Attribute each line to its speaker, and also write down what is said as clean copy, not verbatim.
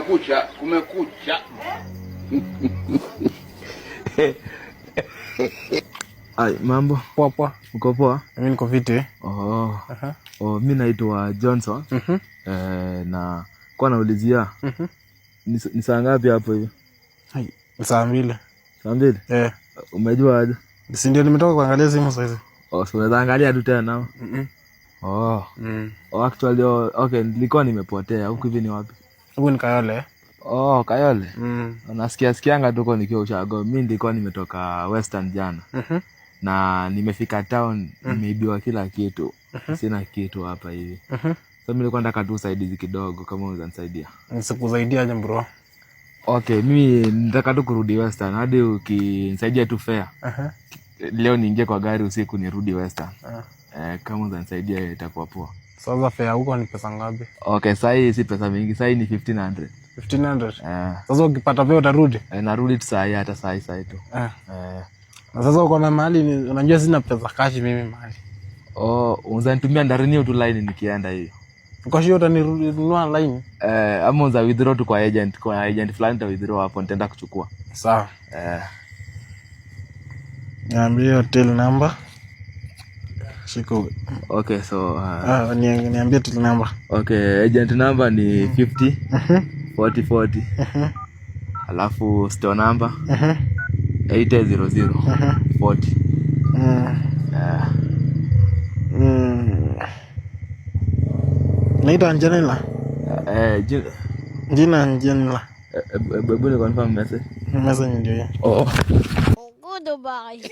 Speaker 1: Kumekucha.
Speaker 2: Ai, mambo.
Speaker 3: Poa.
Speaker 2: Uko poa?
Speaker 3: Mimi niko fiti.
Speaker 2: Mimi naitwa Johnson. Na kwa naulizia. Ni saa ngapi hapo hivi?
Speaker 3: Hai, saa 2.
Speaker 2: Saa 2? Umejua aje?
Speaker 3: Si ndio nimetoka kuangalia simu sasa hivi.
Speaker 2: So unaweza angalia tu tena. Actually okay, nilikuwa nimepotea. Huku hivi ni wapi?
Speaker 3: Huko ni Kayole.
Speaker 2: Kayole. Nasikianga tuko nikiwa Ushago. Mimi nilikuwa nimetoka Western jana. Na nimefika town, nimeibiwa kila kitu. Sina kitu hapa hivi. So mimi nilikuwa nataka tu usaidizi kidogo kama unaweza nisaidia.
Speaker 3: Nisikusaidia aje bro?
Speaker 2: Okay, mimi nataka tu kurudi Western. Hadi ukinisaidia tu fare. Leo niingie kwa gari usiku nirudi Western. Kama unaweza nisaidia itakuwa poa.
Speaker 3: Sasa fare huko ni pesa ngapi?
Speaker 2: Okay, sasa hii si pesa mingi. Sasa hii ni 1500.
Speaker 3: 1500. Sasa ukipata fare utarudi?
Speaker 2: Narudi tu saa hii, hata saa hii tu.
Speaker 3: Na sasa uko na mahali unajua sina pesa cash mimi mahali.
Speaker 2: Unaweza nitumia ndareni tu line nikienda hiyo.
Speaker 3: Kwa hiyo utanunua line?
Speaker 2: Ama unaweza withdraw tu kwa agent fulani ta withdraw hapo nitaenda kuchukua.
Speaker 3: Sawa. Niambie hotel number. Shiko. Okay, so niambie hotel number.
Speaker 2: Okay, agent number ni 50 40. Alafu store number 800 40.
Speaker 3: Naitwa Angelina. Jina Angelina.
Speaker 2: Bebe confirm message.
Speaker 3: Message ndio hiyo.
Speaker 4: Goodbye.